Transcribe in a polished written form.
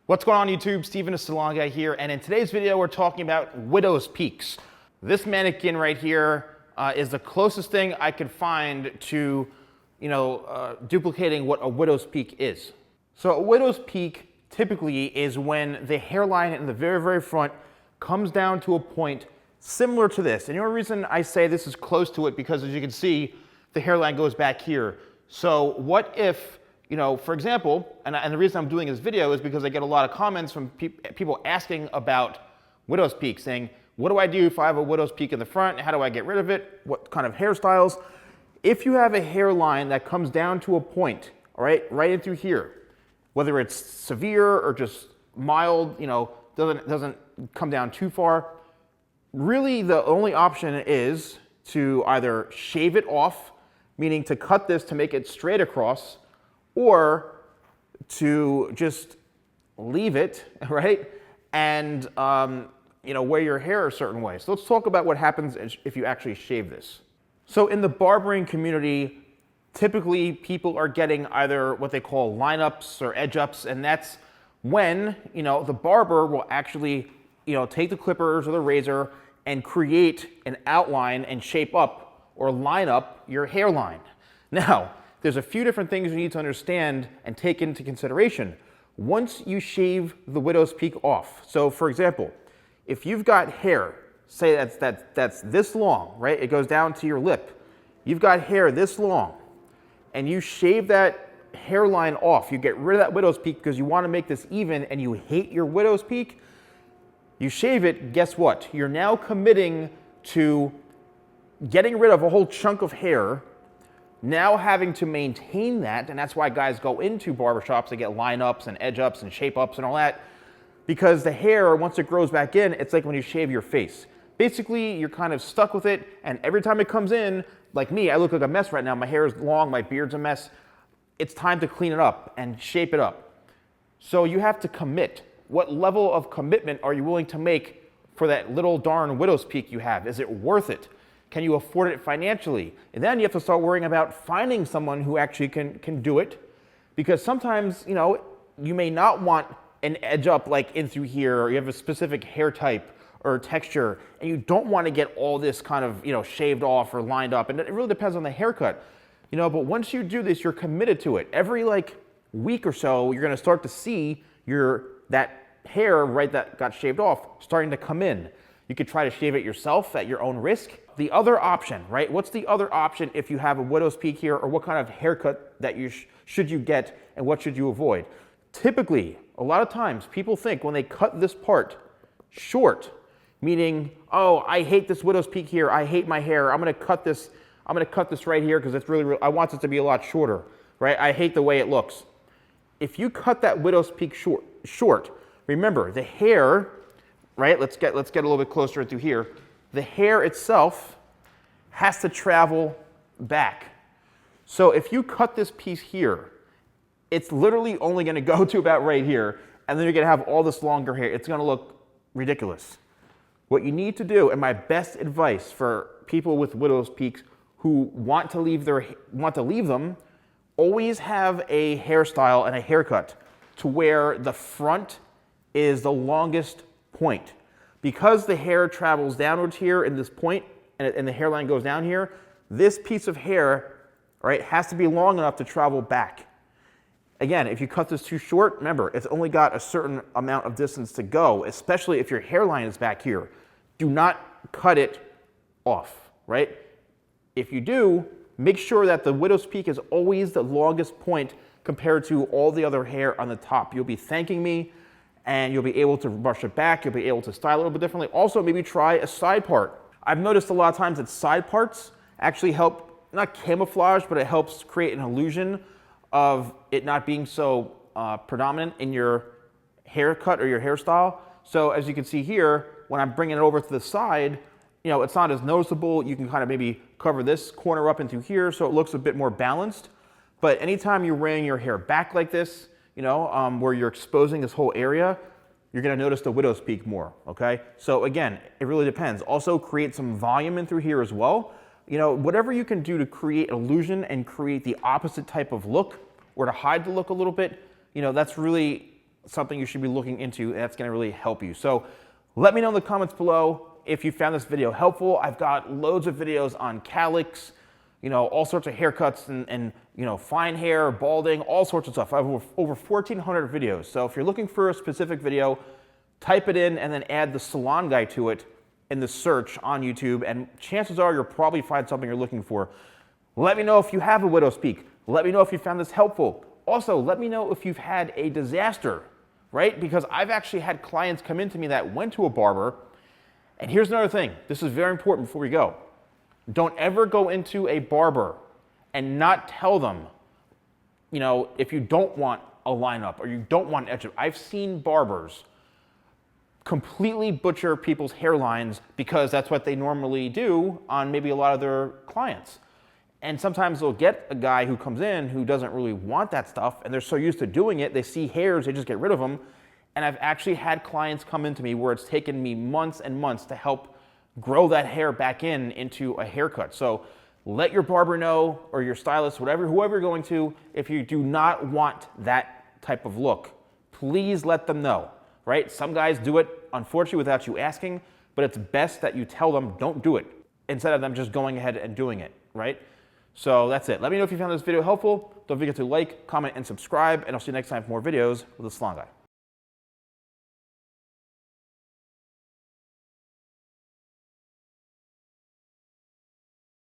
What's going on YouTube? Steven, the Salon Guy here, and in today's video we're talking about widow's peaks. This mannequin right here is the closest thing I could find to, duplicating what a widow's peak is. So a widow's peak typically is when the hairline in the very, very front comes down to a point similar to this. And the only reason I say this is close to it because, as you can see, the hairline goes back here. So what if, for example, and the reason I'm doing this video is because I get a lot of comments from people asking about widow's peak, saying, what do I do if I have a widow's peak in the front? How do I get rid of it? What kind of hairstyles? If you have a hairline that comes down to a point, all right in through here, whether it's severe or just mild, doesn't come down too far, really the only option is to either shave it off, meaning to cut this to make it straight across, or to just leave it, right? And, wear your hair a certain way. So let's talk about what happens if you actually shave this. So in the barbering community, typically people are getting either what they call lineups or edge ups, and that's when, the barber will actually, take the clippers or the razor and create an outline and shape up or line up your hairline. Now, there's a few different things you need to understand and take into consideration once you shave the widow's peak off. So for example, if you've got hair, say that's this long, right? It goes down to your lip. You've got hair this long, and you shave that hairline off. You get rid of that widow's peak because you want to make this even and you hate your widow's peak. You shave it, guess what? You're now committing to getting rid of a whole chunk of hair, now having to maintain that, and that's why guys go into barbershops to get line-ups and edge-ups and shape-ups and all that, because the hair, once it grows back in, it's like when you shave your face. Basically, you're kind of stuck with it, and every time it comes in, like me, I look like a mess right now. My hair is long, my beard's a mess. It's time to clean it up and shape it up. So you have to commit. What level of commitment are you willing to make for that little darn widow's peak you have? Is it worth it? Can you afford it financially? And then you have to start worrying about finding someone who actually can do it. Because sometimes, you may not want an edge up like in through here, or you have a specific hair type or texture, and you don't want to get all this kind of, shaved off or lined up. And it really depends on the haircut. But once you do this, you're committed to it. Every week or so, you're going to start to see that hair, right, that got shaved off, starting to come in. You could try to shave it yourself at your own risk. The other option, right? What's the other option if you have a widow's peak here, or what kind of haircut that should you get and what should you avoid? Typically, a lot of times people think when they cut this part short, meaning, oh, I hate this widow's peak here, I hate my hair, I'm gonna cut this right here because it's really, I want it to be a lot shorter, right? I hate the way it looks. If you cut that widow's peak short, remember the hair, right? Let's get a little bit closer through here. The hair itself has to travel back. So if you cut this piece here, it's literally only going to go to about right here, and then you're going to have all this longer hair. It's going to look ridiculous. What you need to do, and my best advice for people with widow's peaks who want to leave them, always have a hairstyle and a haircut to where the front is the longest point. Because the hair travels downwards here in this point, and the hairline goes down here, this piece of hair, right, has to be long enough to travel back. Again, if you cut this too short, remember, it's only got a certain amount of distance to go, especially if your hairline is back here. Do not cut it off, right? If you do, make sure that the widow's peak is always the longest point compared to all the other hair on the top. You'll be thanking me, and you'll be able to brush it back. You'll be able to style it a little bit differently. Also, maybe try a side part. I've noticed a lot of times that side parts actually help, not camouflage, but it helps create an illusion of it not being so predominant in your haircut or your hairstyle. So as you can see here, when I'm bringing it over to the side, it's not as noticeable. You can kind of maybe cover this corner up into here so it looks a bit more balanced. But anytime you're bringing your hair back like this, where you're exposing this whole area, you're going to notice the widow's peak more, okay? So again, it really depends. Also create some volume in through here as well. Whatever you can do to create illusion and create the opposite type of look, or to hide the look a little bit, that's really something you should be looking into, and that's gonna really help you. So let me know in the comments below if you found this video helpful. I've got loads of videos on calyx, all sorts of haircuts and fine hair, balding, all sorts of stuff. I have over 1,400 videos. So if you're looking for a specific video, type it in and then add the Salon Guy to it in the search on YouTube, and chances are you'll probably find something you're looking for. Let me know if you have a widow's peak. Let me know if you found this helpful. Also, let me know if you've had a disaster, right? Because I've actually had clients come into me that went to a barber, and here's another thing. This is very important before we go. Don't ever go into a barber and not tell them, if you don't want a lineup or you don't want an edge. I've seen barbers completely butcher people's hairlines because that's what they normally do on maybe a lot of their clients. And sometimes they'll get a guy who comes in who doesn't really want that stuff, and they're so used to doing it, they see hairs, they just get rid of them. And I've actually had clients come into me where it's taken me months and months to help grow that hair back into a haircut. So let your barber know, or your stylist, whoever you're going to, if you do not want that type of look, please let them know, right? Some guys do it, unfortunately, without you asking, but it's best that you tell them don't do it instead of them just going ahead and doing it, right? So that's it. Let me know if you found this video helpful. Don't forget to like, comment, and subscribe, and I'll see you next time for more videos with the Salon Guy.